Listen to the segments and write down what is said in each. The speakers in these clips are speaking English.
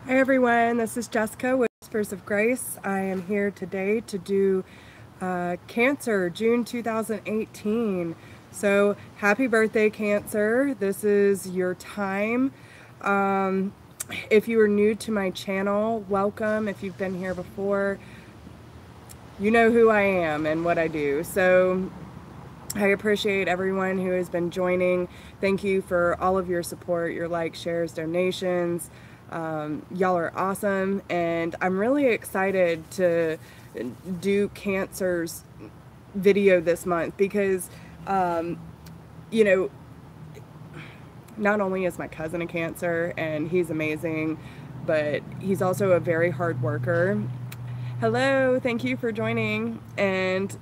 Hi everyone, this is Jessica with Whispers of Grace. I am here today to do Cancer, June 2018. So happy birthday, Cancer. This is your time. If you are new to my channel, welcome. If you've been here before, you know who I am and what I do. So I appreciate everyone who has been joining. Thank you for all of your support, your likes, shares, donations. Y'all are awesome, and I'm really excited to do Cancer's video this month because, you know, not only is my cousin a Cancer and he's amazing, but he's also a very hard worker. Hello, thank you for joining. And,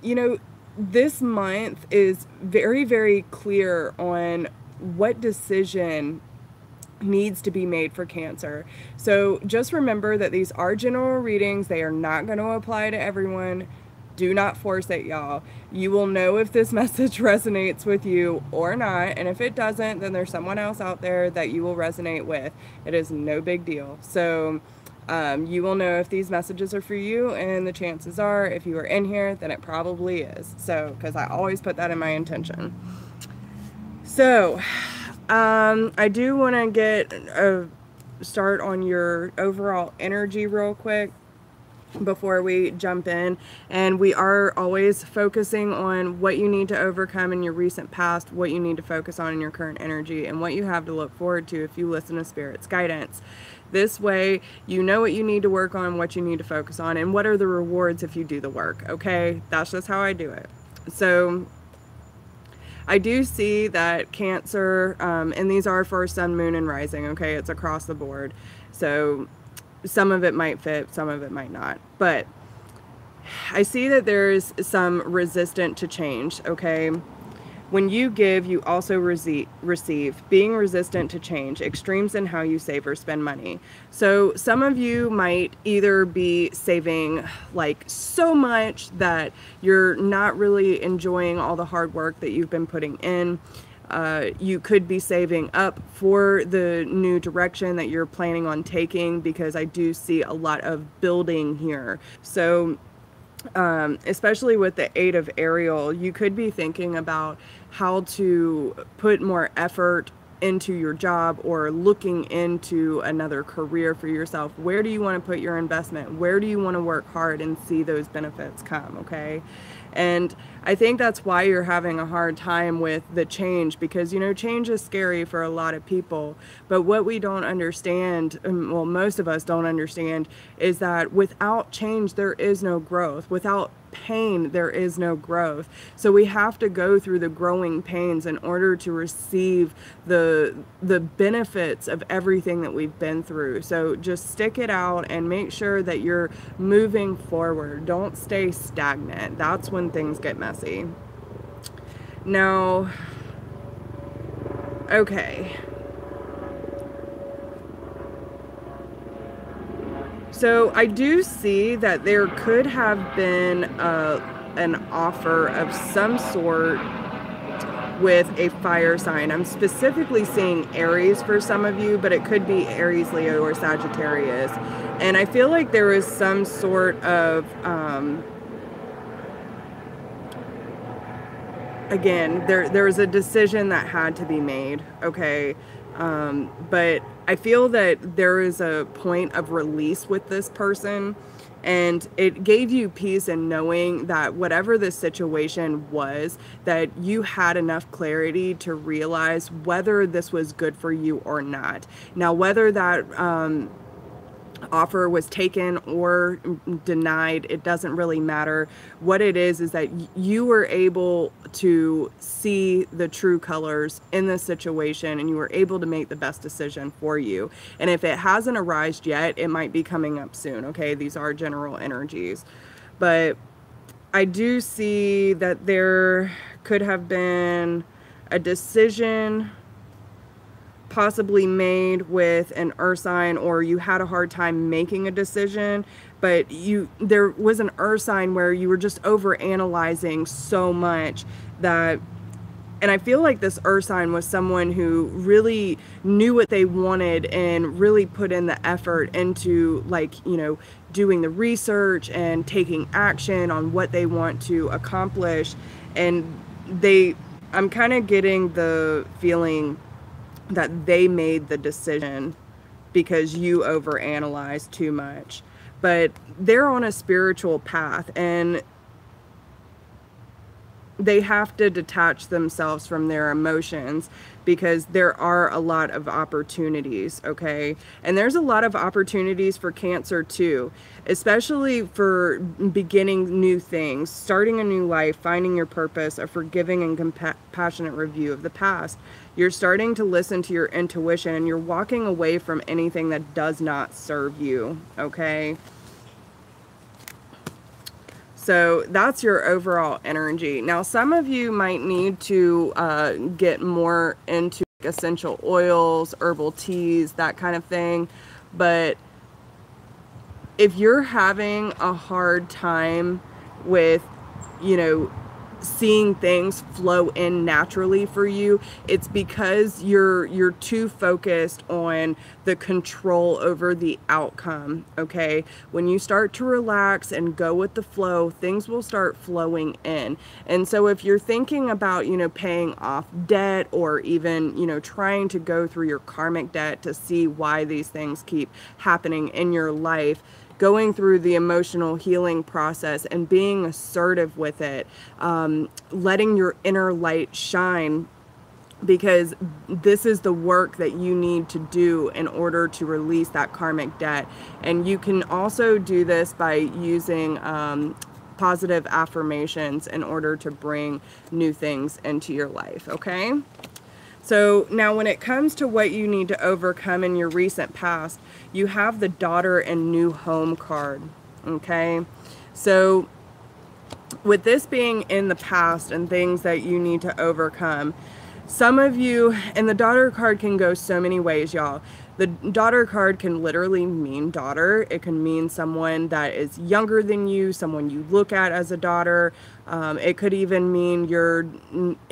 you know, this month is very, very clear on what decision needs to be made for Cancer. So just remember that these are general readings. They are not going to apply to everyone. Do not force it, y'all. You will know if this message resonates with you or not. And if it doesn't, then there's someone else out there that you will resonate with. It is no big deal. So you will know if these messages are for you, and the chances are, if you are in here, then it probably is. So, because I always put that in my intention. So, I do want to get a start on your overall energy real quick before we jump in. And we are always focusing on what you need to overcome in your recent past, what you need to focus on in your current energy, and what you have to look forward to if you listen to Spirit's guidance. This way, you know what you need to work on, what you need to focus on, and what are the rewards if you do the work, okay? That's just how I do it. So I do see that Cancer, and these are for Sun, Moon, and Rising, okay? It's across the board. So some of it might fit, some of it might not. But I see that there's some resistance to change, okay? When you give, you also receive. Being resistant to change, extremes in how you save or spend money. So some of you might either be saving like so much that you're not really enjoying all the hard work that you've been putting in. You could be saving up for the new direction that you're planning on taking, because I do see a lot of building here. So especially with the 8 of Ariel, you could be thinking about how to put more effort into your job, or looking into another career for yourself. Where do you want to put your investment? Where do you want to work hard and see those benefits come, okay? And I think that's why you're having a hard time with the change, because, you know, change is scary for a lot of people. But what we don't understand, well, most of us don't understand, is that without change, there is no growth. Without pain, there is no growth. So we have to go through the growing pains in order to receive the benefits of everything that we've been through. So just stick it out and make sure that you're moving forward. Don't stay stagnant. That's when things get messy. Now, okay. So I do see that there could have been an offer of some sort with a fire sign. I'm specifically seeing Aries for some of you, but it could be Aries, Leo, or Sagittarius. And I feel like there is some sort of, again, there was a decision that had to be made, okay? But I feel that there is a point of release with this person, and it gave you peace in knowing that whatever the situation was, that you had enough clarity to realize whether this was good for you or not. Now, whether that offer was taken or denied, it doesn't really matter. What it is that you were able to see the true colors in this situation, and you were able to make the best decision for you. And if it hasn't arisen yet, it might be coming up soon, okay? These are general energies. But I do see that there could have been a decision possibly made with an earth sign, or you had a hard time making a decision, but there was an earth sign where you were just over analyzing so much that And I feel like this earth sign was someone who really knew what they wanted and really put in the effort into, like, you know, doing the research and taking action on what they want to accomplish. And I'm kind of getting the feeling that they made the decision because you overanalyze too much. But they're on a spiritual path, and they have to detach themselves from their emotions because there are a lot of opportunities, okay? And there's a lot of opportunities for Cancer too, especially for beginning new things, starting a new life, finding your purpose, a forgiving and compassionate review of the past. You're starting to listen to your intuition, and you're walking away from anything that does not serve you, okay? So that's your overall energy. Now, some of you might need to get more into essential oils, herbal teas, that kind of thing. But if you're having a hard time with, you know, seeing things flow in naturally for you, it's because you're too focused on the control over the outcome, okay? When you start to relax and go with the flow, things will start flowing in. And so if you're thinking about, you know, paying off debt, or even, you know, trying to go through your karmic debt to see why these things keep happening in your life, going through the emotional healing process and being assertive with it, letting your inner light shine, because this is the work that you need to do in order to release that karmic debt. And you can also do this by using positive affirmations in order to bring new things into your life, okay? So now when it comes to what you need to overcome in your recent past, you have the Daughter and New Home card, okay? So with this being in the past and things that you need to overcome, some of you, and the Daughter card can go so many ways, y'all. The Daughter card can literally mean daughter. It can mean someone that is younger than you, someone you look at as a daughter. It could even mean your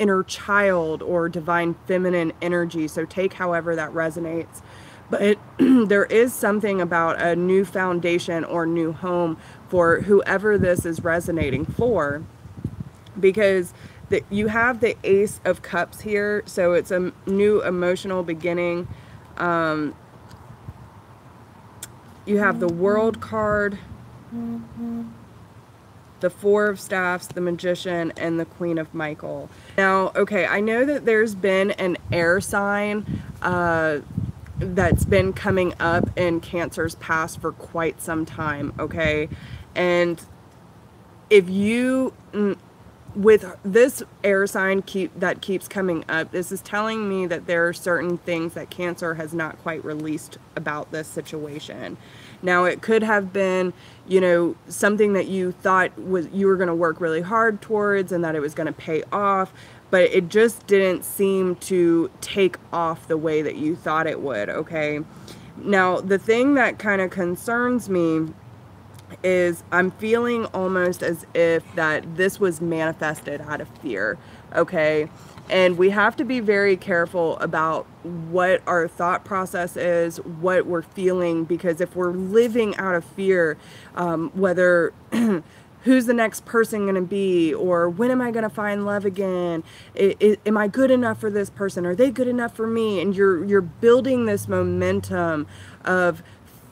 inner child or divine feminine energy. So take however that resonates. But there is something about a new foundation or new home for whoever this is resonating for, because you have the Ace of Cups here. So it's a new emotional beginning. You have the World card, the Four of Staffs, the Magician, and the Queen of Michael. Now, okay, I know that there's been an air sign that's been coming up in Cancer's past for quite some time, okay? And if you, with this air sign that keeps coming up, this is telling me that there are certain things that Cancer has not quite released about this situation. Now, it could have been, you know, something that you thought you were going to work really hard towards and that it was going to pay off, but it just didn't seem to take off the way that you thought it would, okay? Now, the thing that kind of concerns me is I'm feeling almost as if that this was manifested out of fear, okay? And we have to be very careful about what our thought process is, what we're feeling, because if we're living out of fear, whether who's the next person going to be, or when am I going to find love again? Am I good enough for this person? Are they good enough for me? And you're building this momentum of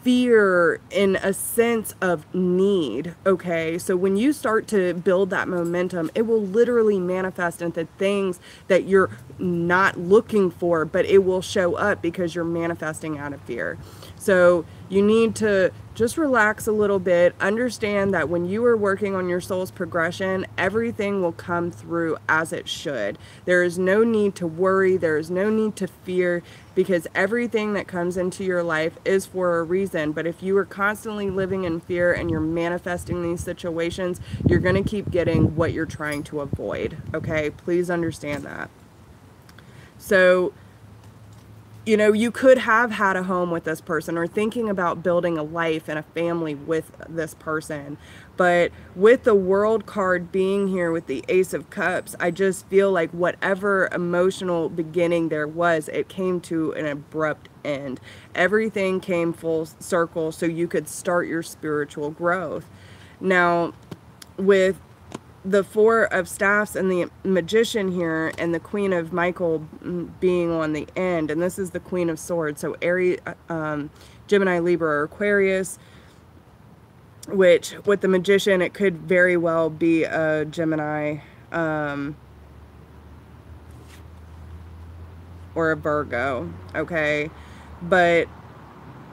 fear in a sense of need, okay? So when you start to build that momentum, it will literally manifest into things that you're not looking for, but it will show up because you're manifesting out of fear. So you need to just relax a little bit, understand that when you are working on your soul's progression, everything will come through as it should. There is no need to worry, there is no need to fear, because everything that comes into your life is for a reason. But if you are constantly living in fear and you're manifesting these situations, you're going to keep getting what you're trying to avoid, okay? Please understand that. So you know, you could have had a home with this person or thinking about building a life and a family with this person. But with the World card being here with the Ace of Cups, I just feel like whatever emotional beginning there was, it came to an abrupt end. Everything came full circle so you could start your spiritual growth. Now, with the Four of Staffs and the Magician here and the Queen of Michael being on the end, and this is the Queen of Swords, so Aries, Gemini, Libra, or Aquarius, which with the Magician it could very well be a Gemini or a Virgo, okay? But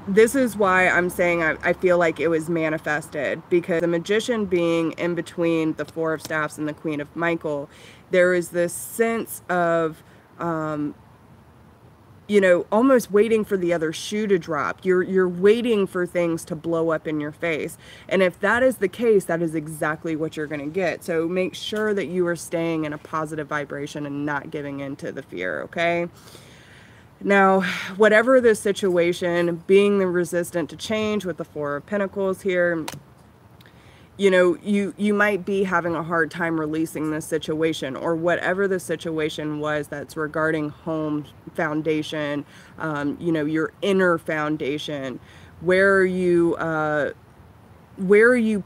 this is why I'm saying I feel like it was manifested, because the Magician being in between the Four of Staffs and the Queen of Michael, there is this sense of, you know, almost waiting for the other shoe to drop. You're waiting for things to blow up in your face. And if that is the case, that is exactly what you're going to get. So make sure that you are staying in a positive vibration and not giving in to the fear, okay? Now, whatever the situation, being the resistant to change with the Four of Pentacles here, you know, you might be having a hard time releasing this situation, or whatever the situation was that's regarding home foundation, you know, your inner foundation. Where are you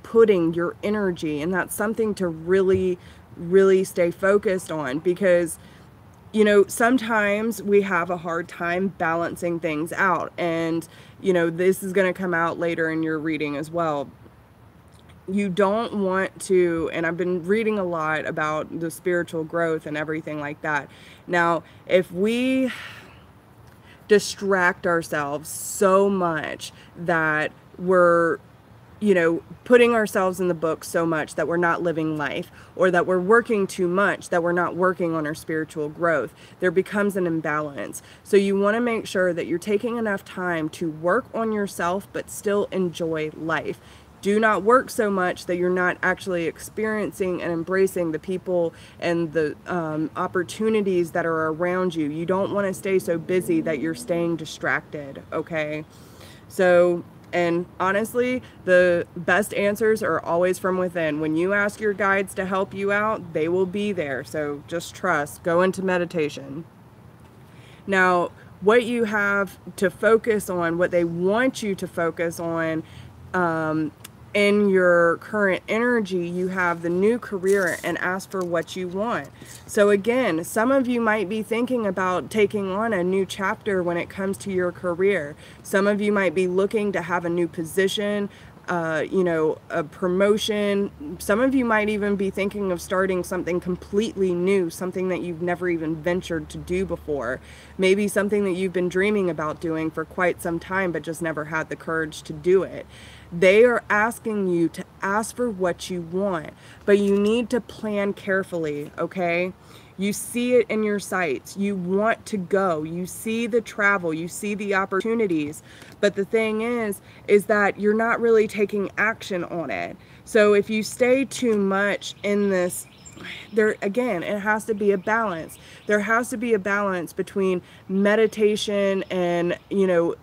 putting your energy? And that's something to really, really stay focused on, because you know, sometimes we have a hard time balancing things out. And, you know, this is going to come out later in your reading as well. You don't want to, and I've been reading a lot about the spiritual growth and everything like that. Now, if we distract ourselves so much that we're, you know, putting ourselves in the book so much that we're not living life, or that we're working too much that we're not working on our spiritual growth, there becomes an imbalance. So you want to make sure that you're taking enough time to work on yourself but still enjoy life. Do not work so much that you're not actually experiencing and embracing the people and the opportunities that are around you. You don't want to stay so busy that you're staying distracted, okay? So, and honestly, the best answers are always from within. When you ask your guides to help you out, they will be there. So just trust. Go into meditation. Now, what you have to focus on, what they want you to focus on, in your current energy, you have the new career, and ask for what you want. So again, some of you might be thinking about taking on a new chapter when it comes to your career. Some of you might be looking to have a new position, you know, a promotion. Some of you might even be thinking of starting something completely new, something that you've never even ventured to do before. Maybe something that you've been dreaming about doing for quite some time, but just never had the courage to do it. They are asking you to ask for what you want, but you need to plan carefully, okay? You see it in your sights. You want to go. You see the travel. You see the opportunities. But the thing is that you're not really taking action on it. So if you stay too much in this, there again, it has to be a balance. There has to be a balance between meditation and, you know,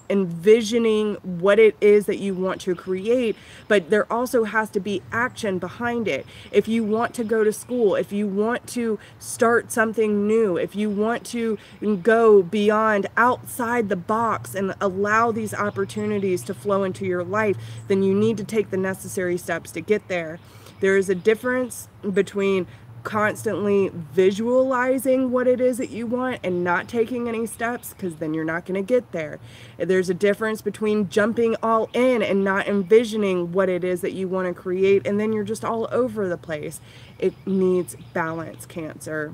envisioning what it is that you want to create, but there also has to be action behind it. If you want to go to school, if you want to start something new, if you want to go beyond, outside the box, and allow these opportunities to flow into your life, then you need to take the necessary steps to get there. There is a difference between constantly visualizing what it is that you want and not taking any steps, because then you're not going to get there. There's a difference between jumping all in and not envisioning what it is that you want to create, and then you're just all over the place. It needs balance, Cancer.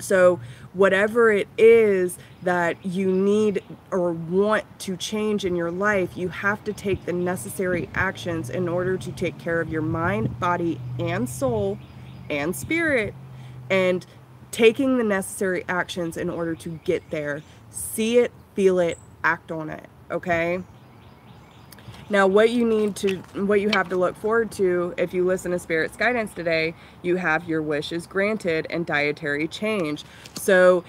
So whatever it is that you need or want to change in your life, you have to take the necessary actions in order to take care of your mind, body, and soul and spirit, and taking the necessary actions in order to get there. See it, feel it, act on it, okay? Now, what you have to look forward to, if you listen to Spirit's guidance today, you have your wishes granted and dietary change. So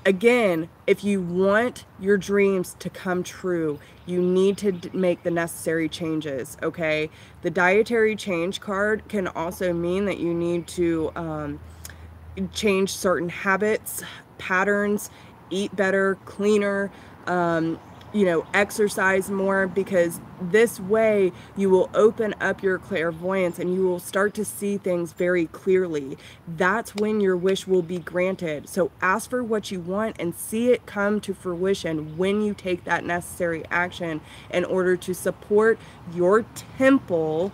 Again, if you want your dreams to come true, you need to make the necessary changes, okay? The dietary change card can also mean that you need to change certain habits, patterns, eat better, cleaner, you know, exercise more, because this way you will open up your clairvoyance and you will start to see things very clearly. That's when your wish will be granted. So ask for what you want and see it come to fruition when you take that necessary action in order to support your temple,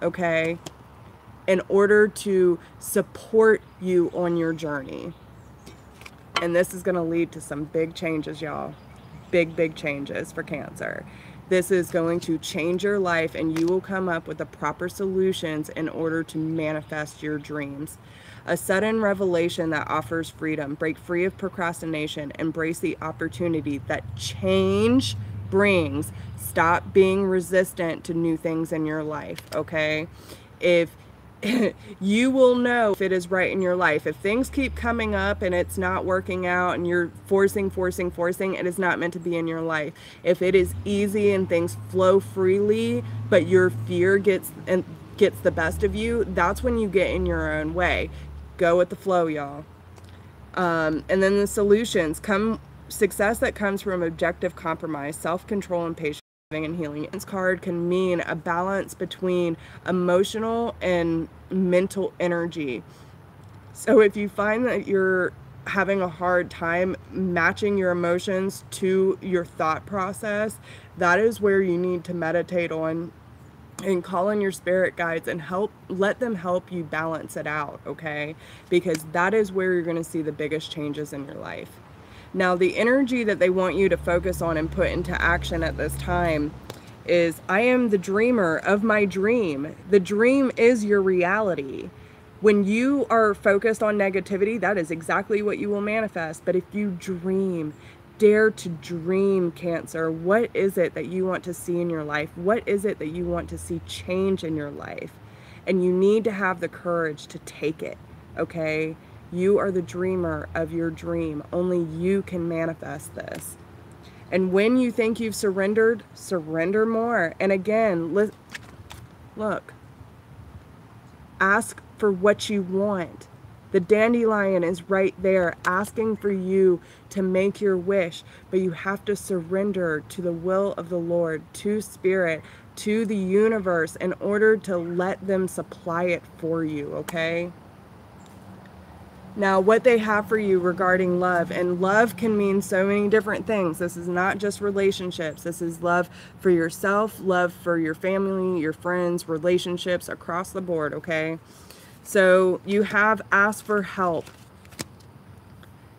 okay, in order to support you on your journey. And this is going to lead to some big changes, y'all. Big changes for Cancer. This is going to change your life, and you will come up with the proper solutions in order to manifest your dreams. A sudden revelation that offers freedom. Break free of procrastination. Embrace the opportunity that change brings. Stop being resistant to new things in your life, okay? If you will know if it is right in your life. If things keep coming up and it's not working out and you're forcing, it is not meant to be in your life. If it is easy and things flow freely, but your fear gets the best of you, that's when you get in your own way. Go with the flow, y'all. And then the solutions come. Success that comes from objective compromise, self-control, and patience. And healing. This card can mean a balance between emotional and mental energy. So if you find that you're having a hard time matching your emotions to your thought process, that is where you need to meditate on and call in your spirit guides and let them help you balance it out, okay? Because that is where you're going to see the biggest changes in your life. Now, the energy that they want you to focus on and put into action at this time is, I am the dreamer of my dream. The dream is your reality. When you are focused on negativity, that is exactly what you will manifest. But if you dream, dare to dream, Cancer. What is it that you want to see in your life? What is it that you want to see change in your life? And you need to have the courage to take it, okay? You are the dreamer of your dream. Only you can manifest this. And when you think you've surrendered, surrender more. And again, look, ask for what you want. The dandelion is right there asking for you to make your wish, but you have to surrender to the will of the Lord, to Spirit, to the universe, in order to let them supply it for you, okay? Now, what they have for you regarding love, and love can mean so many different things. This is not just relationships. This is love for yourself, love for your family, your friends, relationships across the board, okay? So you have asked for help.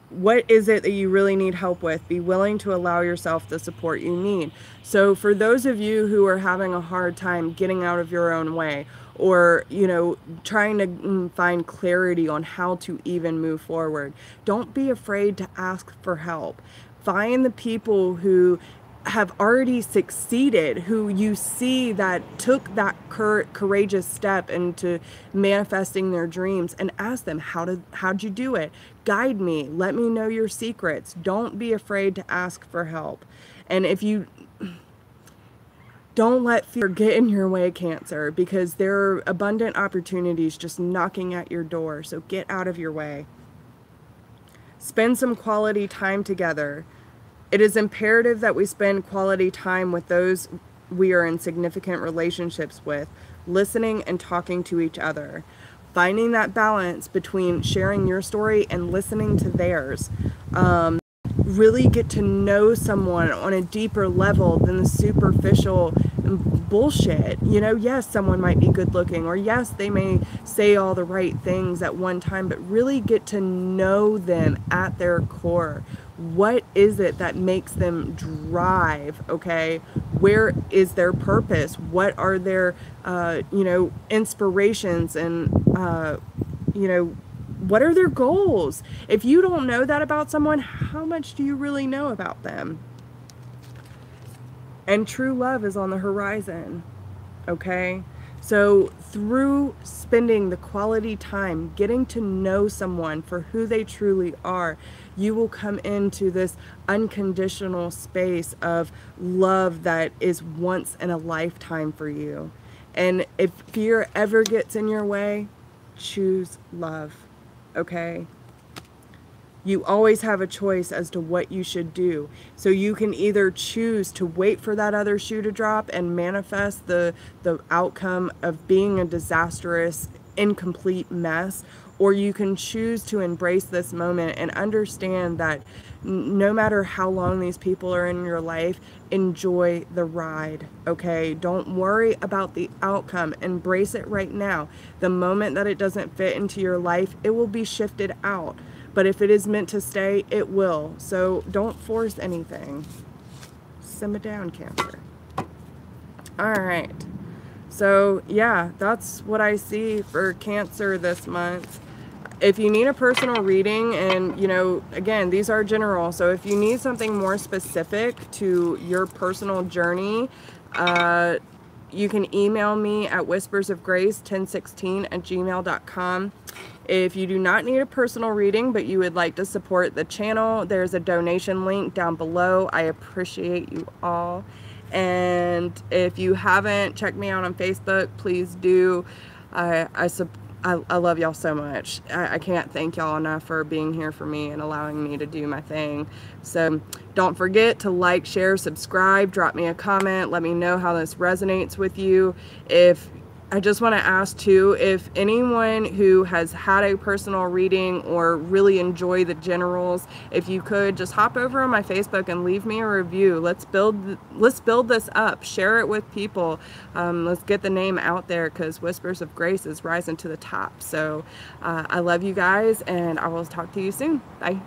What is it that you really need help with? Be willing to allow yourself the support you need. So for those of you who are having a hard time getting out of your own way, or, you know, trying to find clarity on how to even move forward, don't be afraid to ask for help. Find the people who have already succeeded, who you see that took that courageous step into manifesting their dreams, and ask them, how'd you do it? Guide me. Let me know your secrets. Don't be afraid to ask for help. And if you don't let fear get in your way, Cancer, because there are abundant opportunities just knocking at your door. So get out of your way. Spend some quality time together. It is imperative that we spend quality time with those we are in significant relationships with, listening and talking to each other. Finding that balance between sharing your story and listening to theirs. Really get to know someone on a deeper level than the superficial bullshit. You know, yes, someone might be good looking, or yes, they may say all the right things at one time, but really get to know them at their core. What is it that makes them drive, okay? Where is their purpose? What are their, you know, inspirations, and, you know, what are their goals? If you don't know that about someone, how much do you really know about them? And true love is on the horizon, okay? So through spending the quality time getting to know someone for who they truly are, you will come into this unconditional space of love that is once in a lifetime for you. And if fear ever gets in your way, choose love, okay? You always have a choice as to what you should do. So you can either choose to wait for that other shoe to drop and manifest the outcome of being a disastrous, incomplete mess, or you can choose to embrace this moment and understand that no matter how long these people are in your life, enjoy the ride, okay? Don't worry about the outcome. Embrace it right now. The moment that it doesn't fit into your life, it will be shifted out. But if it is meant to stay, it will. So don't force anything. Simmer down, Cancer. All right. So yeah, that's what I see for Cancer this month. If you need a personal reading, and you know, again, these are general, so if you need something more specific to your personal journey, you can email me at whispersofgrace1016@gmail.com. If you do not need a personal reading, but you would like to support the channel, there's a donation link down below. I appreciate you all. And if you haven't checked me out on Facebook, please do. I love y'all so much. I can't thank y'all enough for being here for me and allowing me to do my thing. So don't forget to like, share, subscribe, drop me a comment, let me know how this resonates with you. I just want to ask too, if anyone who has had a personal reading or really enjoy the generals, if you could just hop over on my Facebook and leave me a review. Let's build this up. Share it with people. Let's get the name out there, because Whispers of Grace is rising to the top. So I love you guys, and I will talk to you soon. Bye.